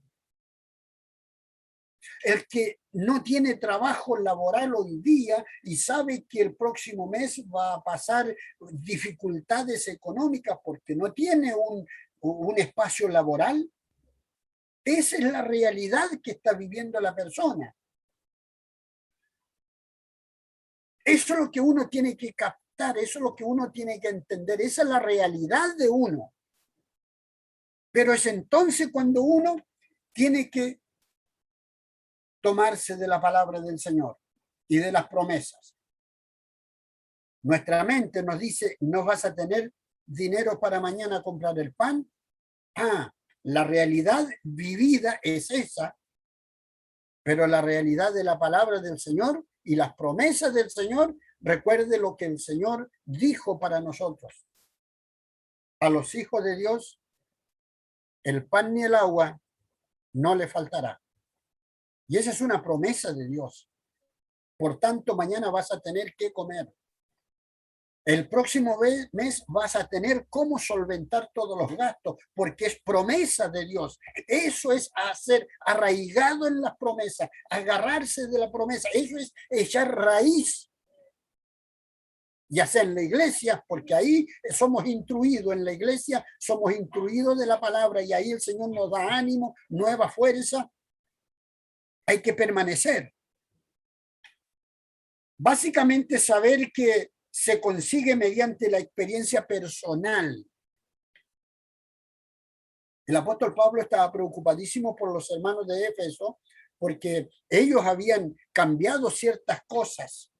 S3: El que no tiene trabajo laboral hoy día y sabe que el próximo mes va a pasar dificultades económicas porque no tiene un espacio laboral, esa es la realidad que está viviendo la persona. Eso es lo que uno tiene que captar, eso es lo que uno tiene que entender, esa es la realidad de uno. Pero es entonces cuando uno tiene que tomarse de la palabra del Señor y de las promesas. Nuestra mente nos dice, no vas a tener dinero para mañana comprar el pan. La realidad vivida es esa, pero la realidad de la palabra del Señor y las promesas del Señor, recuerde lo que el Señor dijo para nosotros. A los hijos de Dios, el pan ni el agua no le faltará. Y esa es una promesa de Dios. Por tanto, mañana vas a tener que comer. El próximo mes vas a tener cómo solventar todos los gastos, porque es promesa de Dios. Eso es hacer arraigado en las promesas, agarrarse de la promesa. Eso es echar raíz. Ya sea en la iglesia, porque ahí somos instruidos, en la iglesia somos instruidos de la palabra y ahí el Señor nos da ánimo, nueva fuerza. Hay que permanecer. Básicamente saber que se consigue mediante la experiencia personal. El apóstol Pablo estaba preocupadísimo por los hermanos de Éfeso porque ellos habían cambiado ciertas cosas.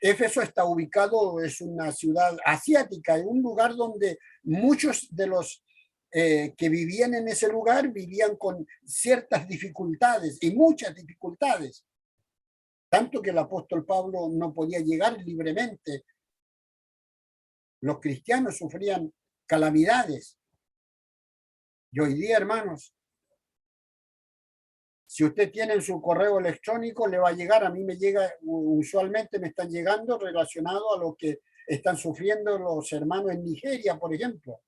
S3: Éfeso está ubicado, es una ciudad asiática, en un lugar donde muchos de los que vivían en ese lugar vivían con ciertas dificultades y muchas dificultades. Tanto que el apóstol Pablo no podía llegar libremente. Los cristianos sufrían calamidades. Y hoy día, hermanos, si usted tiene en su correo electrónico, le va a llegar, a mí me llega, usualmente me están llegando relacionado a lo que están sufriendo los hermanos en Nigeria, por ejemplo.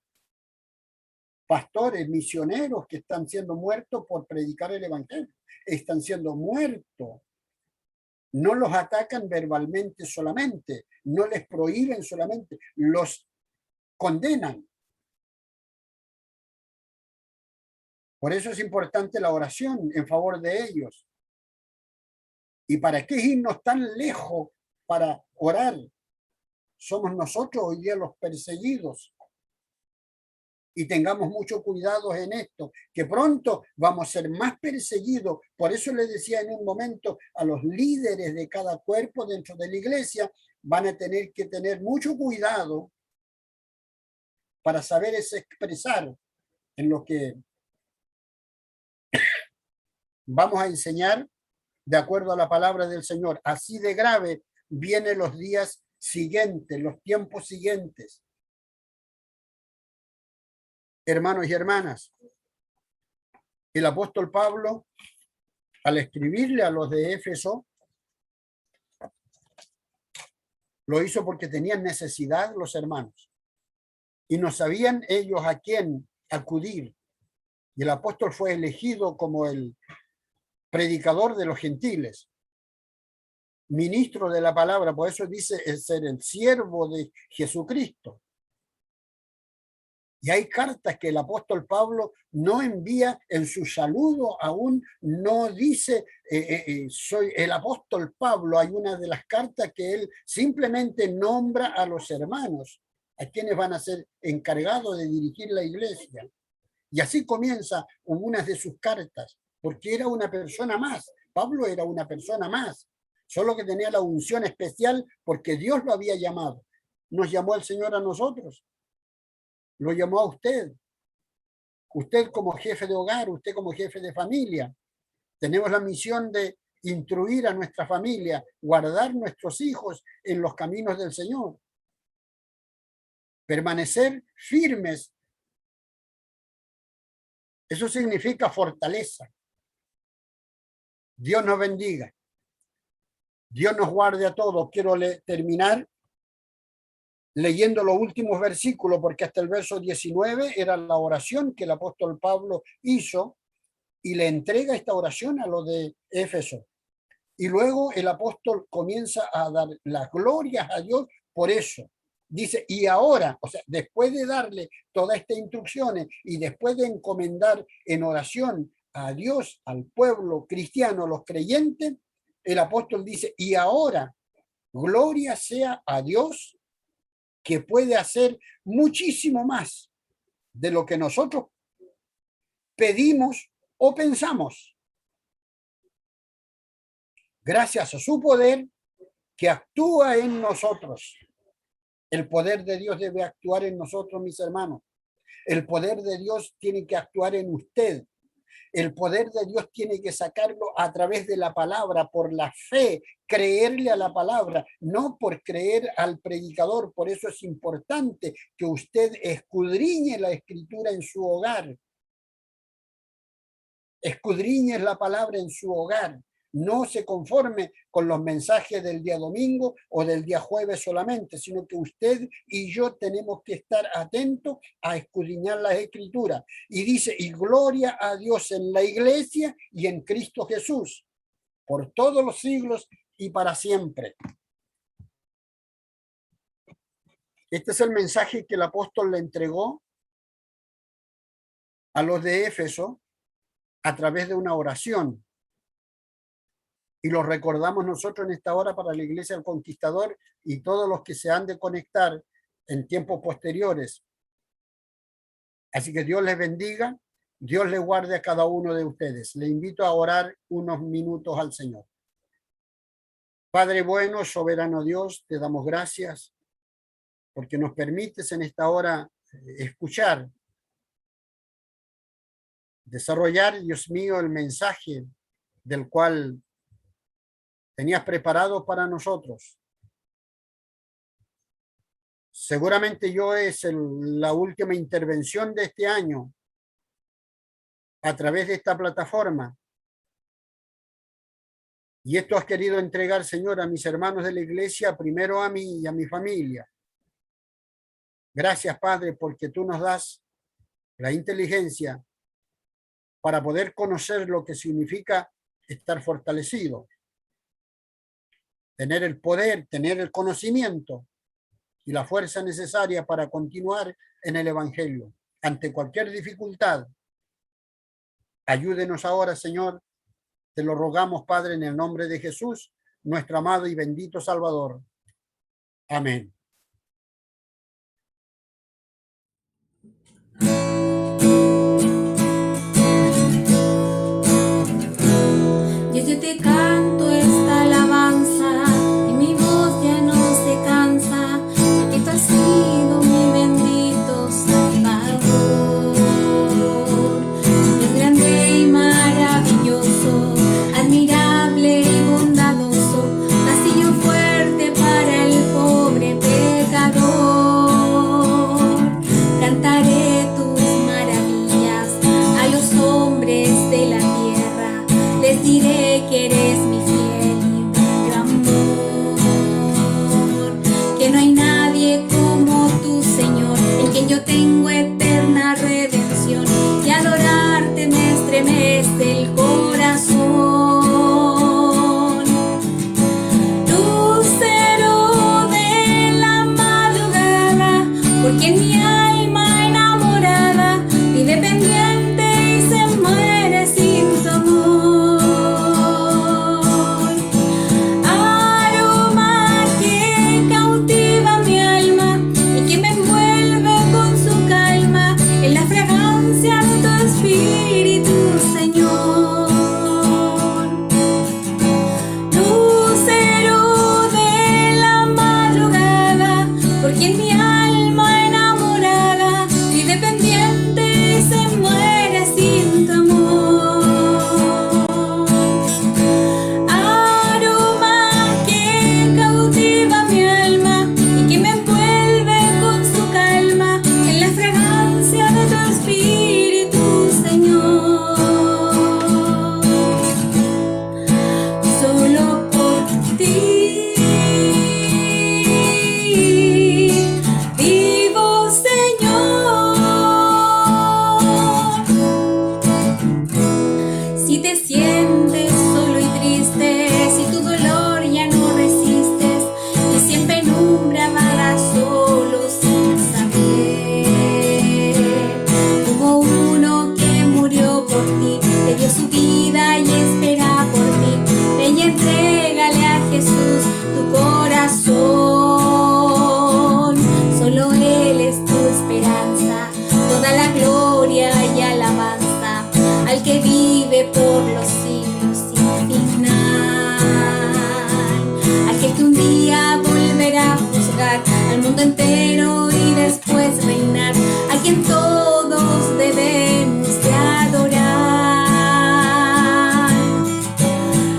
S3: pastores, misioneros que están siendo muertos por predicar el evangelio. Están siendo muertos. No los atacan verbalmente solamente, no les prohíben solamente, los condenan. Por eso es importante la oración en favor de ellos. ¿Y para qué irnos tan lejos para orar? Somos nosotros hoy día los perseguidos. Y tengamos mucho cuidado en esto, que pronto vamos a ser más perseguidos. Por eso le decía en un momento a los líderes de cada cuerpo dentro de la iglesia, van a tener que tener mucho cuidado para saber expresar en lo que vamos a enseñar de acuerdo a la palabra del Señor. Así de grave vienen los días siguientes, los tiempos siguientes. Hermanos y hermanas, el apóstol Pablo, al escribirle a los de Éfeso, lo hizo porque tenían necesidad los hermanos y no sabían ellos a quién acudir. Y el apóstol fue elegido como el predicador de los gentiles, ministro de la palabra, por eso dice ser el siervo de Jesucristo. Y hay cartas que el apóstol Pablo no envía en su saludo, aún no dice soy el apóstol Pablo. Hay una de las cartas que él simplemente nombra a los hermanos, a quienes van a ser encargados de dirigir la iglesia. Y así comienza algunas de sus cartas, porque era una persona más. Pablo era una persona más, solo que tenía la unción especial porque Dios lo había llamado. Nos llamó el Señor a nosotros. Lo llamó a usted. Usted como jefe de hogar, usted como jefe de familia. Tenemos la misión de instruir a nuestra familia, guardar nuestros hijos en los caminos del Señor. Permanecer firmes. Eso significa fortaleza. Dios nos bendiga. Dios nos guarde a todos. Quiero terminar leyendo los últimos versículos, porque hasta el verso 19 era la oración que el apóstol Pablo hizo y le entrega esta oración a los de Éfeso. Y luego el apóstol comienza a dar las glorias a Dios por eso. Dice, y ahora, o sea, después de darle todas estas instrucciones y después de encomendar en oración a Dios, al pueblo cristiano, los creyentes, el apóstol dice, y ahora, gloria sea a Dios, que puede hacer muchísimo más de lo que nosotros pedimos o pensamos. Gracias a su poder que actúa en nosotros. El poder de Dios debe actuar en nosotros, mis hermanos. El poder de Dios tiene que actuar en usted. El poder de Dios tiene que sacarlo a través de la palabra, por la fe, creerle a la palabra, no por creer al predicador. Por eso es importante que usted escudriñe la escritura en su hogar. Escudriñe la palabra en su hogar. No se conforme con los mensajes del día domingo o del día jueves solamente, sino que usted y yo tenemos que estar atentos a escudriñar las escrituras. Y dice, y gloria a Dios en la iglesia y en Cristo Jesús, por todos los siglos y para siempre. Este es el mensaje que el apóstol le entregó a los de Éfeso a través de una oración. Y lo recordamos nosotros en esta hora para la Iglesia del Conquistador y todos los que se han de conectar en tiempos posteriores. Así que Dios les bendiga, Dios les guarde a cada uno de ustedes. Le invito a orar unos minutos al Señor. Padre bueno, soberano Dios, te damos gracias porque nos permites en esta hora escuchar, desarrollar, Dios mío, el mensaje del cual tenías preparado para nosotros. Seguramente yo es la última intervención de este año a través de esta plataforma. Y esto has querido entregar, Señor, a mis hermanos de la iglesia, primero a mí y a mi familia. Gracias, Padre, porque tú nos das la inteligencia para poder conocer lo que significa estar fortalecido, tener el poder, tener el conocimiento y la fuerza necesaria para continuar en el Evangelio. Ante cualquier dificultad, ayúdenos ahora, Señor. Te lo rogamos, Padre, en el nombre de Jesús, nuestro amado y bendito Salvador. Amén.
S2: Dios, yo te canto esta alabanza y mi voz ya no se cansa, porque tú has sido mi bendito Salvador. Es grande y maravilloso, admirable y bondadoso, castillo fuerte para el pobre pecador. Cantaré tus maravillas a los hombres de la tierra, les diré que eres mi fiel y bello amor, que no hay nadie como tú, Señor, en quien yo tengo eterna redención, y adorarte me estremece el corazón. Lucero de la madrugada, porque en mi alma enamorada vive pendiente y se muere sin tu amor. Aroma que cautiva mi alma y que me envuelve con su calma en la fragancia de tu espíritu, Señor. Lucero de la madrugada, porque en mi alma enamorada vive pendiente y se muere sin tu amor. Aroma que cautiva mi alma y que me envuelve con su calma en la fragancia de tu espíritu, Señor. Solo por ti vivo, Señor. Si te sientes solo y triste, si tu dolor ya no resistes, y si en penumbra vagas solo sin saber, hubo uno que murió por ti, te dio su vida y espera por ti. Ven y entrégale a Jesús tu corazón. Solo Él es tu esperanza, toda la gloria y alabanza al que vive por los siglos sin final, aquel que un día volverá a juzgar al mundo entero y después reinar, a quien todos debemos de adorar.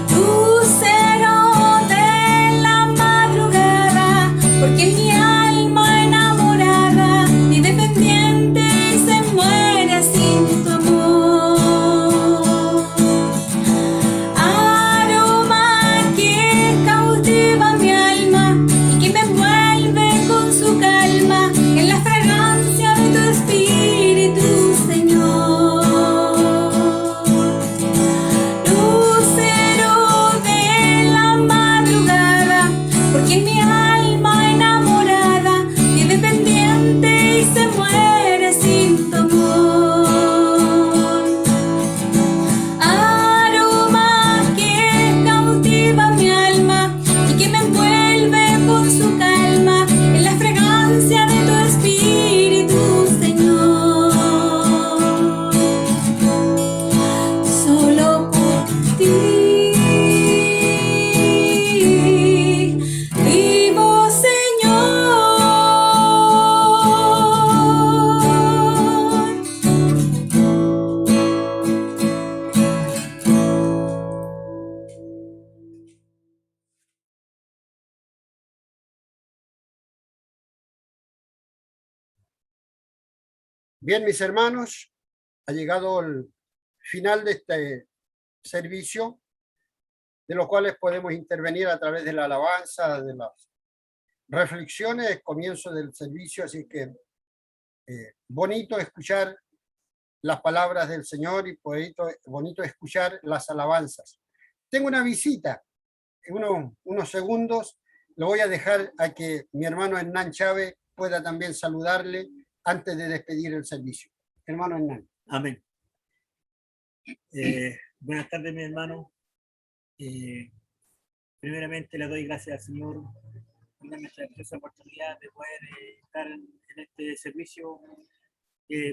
S2: Lucero de la madrugada, porque en mi alma enamorada vive pendiente y se muere sin tu amor. Aroma que cautiva mi alma y que me envuelve con su calma en la fragancia de tu espíritu, Señor. Lucero de la madrugada, porque en mi alma enamorada vive pendiente y se muere sin tu amor. Aroma que cautiva mi alma y que me envuelve con su calma en la fragancia de tu espíritu, Señor. Solo por ti vivo,
S3: Bien, mis hermanos, ha llegado el final de este servicio, de los cuales podemos intervenir a través de la alabanza, de las reflexiones, comienzo del servicio, así que bonito escuchar las palabras del Señor y bonito escuchar las alabanzas. Tengo una visita, unos segundos, lo voy a dejar a que mi hermano Hernán Chávez pueda también saludarle antes de despedir el servicio. Hermano Hernán.
S4: Amén. Buenas tardes, mi hermano. Primeramente le doy gracias al Señor por darme esta oportunidad de poder estar en este servicio.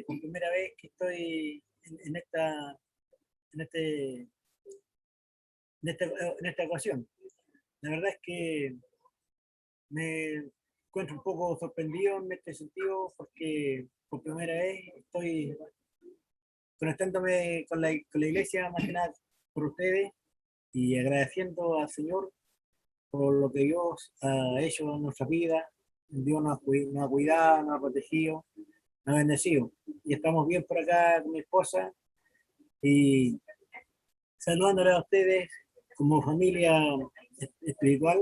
S4: Por primera vez que estoy en esta ocasión. La verdad es que me encuentro un poco sorprendido en este sentido porque por primera vez estoy conectándome con la iglesia, más que nada por ustedes, y agradeciendo al Señor por lo que Dios ha hecho en nuestra vida. Dios nos ha cuidado, nos ha protegido, nos ha bendecido. Y estamos bien por acá con mi esposa y saludándole a ustedes como familia espiritual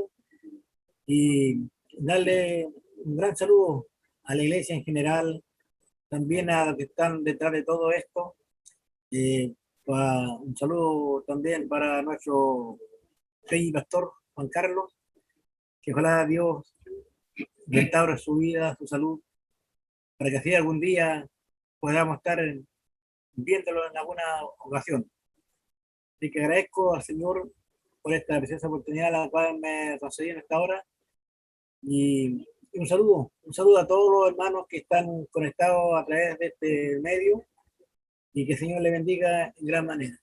S4: y darle un gran saludo a la iglesia en general, también a los que están detrás de todo esto. Un saludo también para nuestro rey y pastor Juan Carlos, que ojalá Dios restaure su vida, su salud, para que así algún día podamos estar viéndolo en alguna ocasión. Así que agradezco al Señor por esta preciosa oportunidad la cual me concedió en esta hora. Y un saludo a todos los hermanos que están conectados a través de este medio y que el Señor le bendiga en gran manera.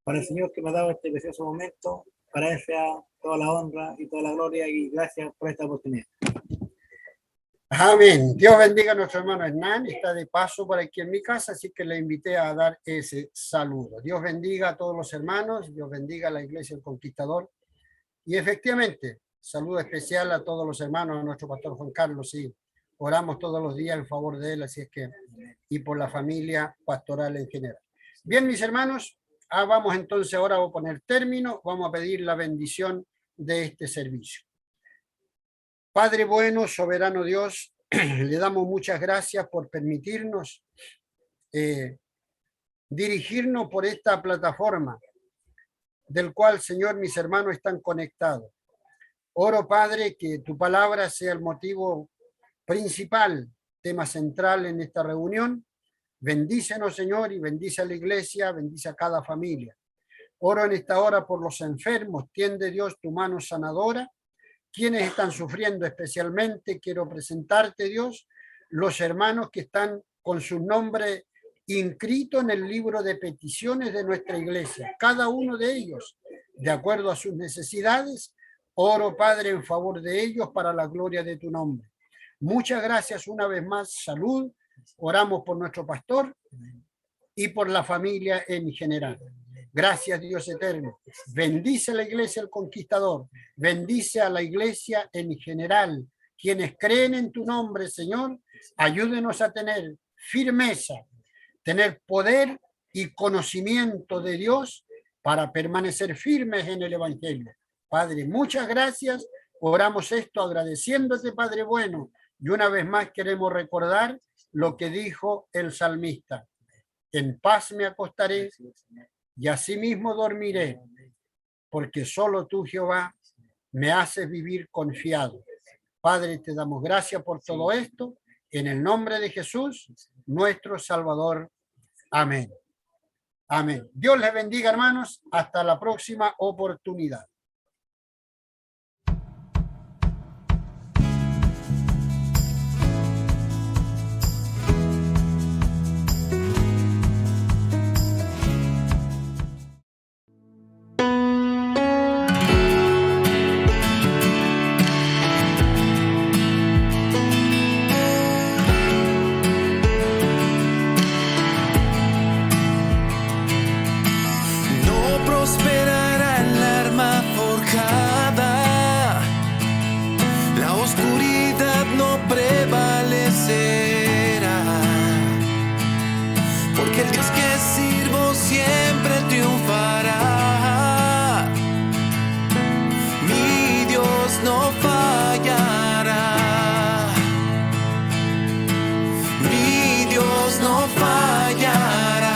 S4: Para el Señor que me ha dado este precioso momento, para Él sea toda la honra y toda la gloria y gracias por esta oportunidad.
S3: Amén. Dios bendiga a nuestro hermano Hernán. Está de paso por aquí en mi casa, así que le invité a dar ese saludo. Dios bendiga a todos los hermanos, Dios bendiga a la Iglesia del Conquistador. Y efectivamente, saludo especial a todos los hermanos, a nuestro pastor Juan Carlos, y oramos todos los días en favor de él, así es que, y por la familia pastoral en general. Bien, mis hermanos, vamos entonces ahora a poner término, vamos a pedir la bendición de este servicio. Padre bueno, soberano Dios, le damos muchas gracias por permitirnos dirigirnos por esta plataforma, del cual, Señor, mis hermanos están conectados. Oro, Padre, que tu palabra sea el motivo principal, tema central en esta reunión. Bendícenos, Señor, y bendice a la iglesia, bendice a cada familia. Oro en esta hora por los enfermos, tiende Dios tu mano sanadora. Quienes están sufriendo especialmente, quiero presentarte, Dios, los hermanos que están con su nombre inscrito en el libro de peticiones de nuestra iglesia. Cada uno de ellos, de acuerdo a sus necesidades, oro, Padre, en favor de ellos para la gloria de tu nombre. Muchas gracias una vez más. Salud. Oramos por nuestro pastor y por la familia en general. Gracias, Dios eterno. Bendice a la iglesia del Conquistador. Bendice a la iglesia en general. Quienes creen en tu nombre, Señor, ayúdenos a tener firmeza, tener poder y conocimiento de Dios para permanecer firmes en el Evangelio. Padre, muchas gracias. Oramos esto agradeciéndote, Padre bueno. Y una vez más queremos recordar lo que dijo el salmista. En paz me acostaré y asimismo dormiré, porque solo tú, Jehová, me haces vivir confiado. Padre, te damos gracias por todo esto, en el nombre de Jesús, nuestro Salvador. Amén. Amén. Dios les bendiga, hermanos. Hasta la próxima oportunidad.
S5: Porque el Dios que sirvo siempre triunfará. Mi Dios no fallará. Mi Dios no fallará.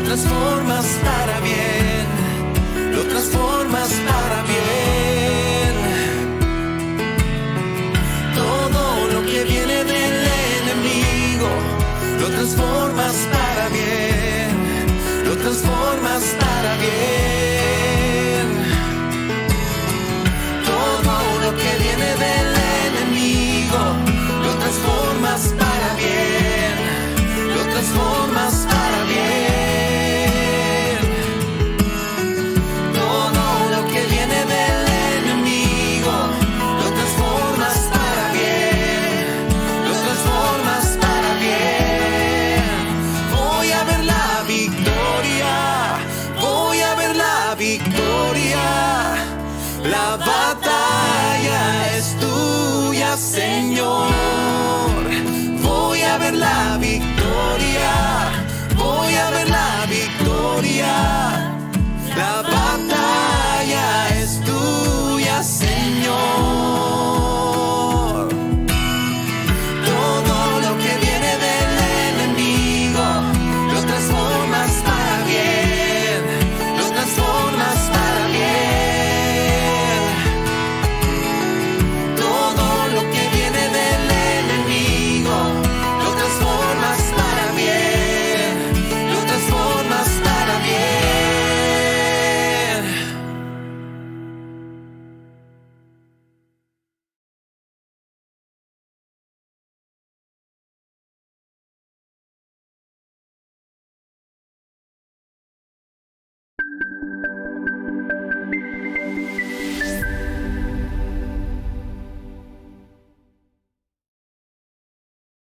S5: transformas para bien, lo transformas para bien. Todo lo que viene del enemigo, lo transformas para bien, lo transformas para bien. Todo lo que viene del enemigo, lo transformas para bien, lo transformas para bien. Todo lo que viene del enemigo, lo transformas para bien, lo transformas para bien. Voy a ver la victoria, voy a ver la victoria. La batalla es tuya, Señor. Voy a ver la victoria.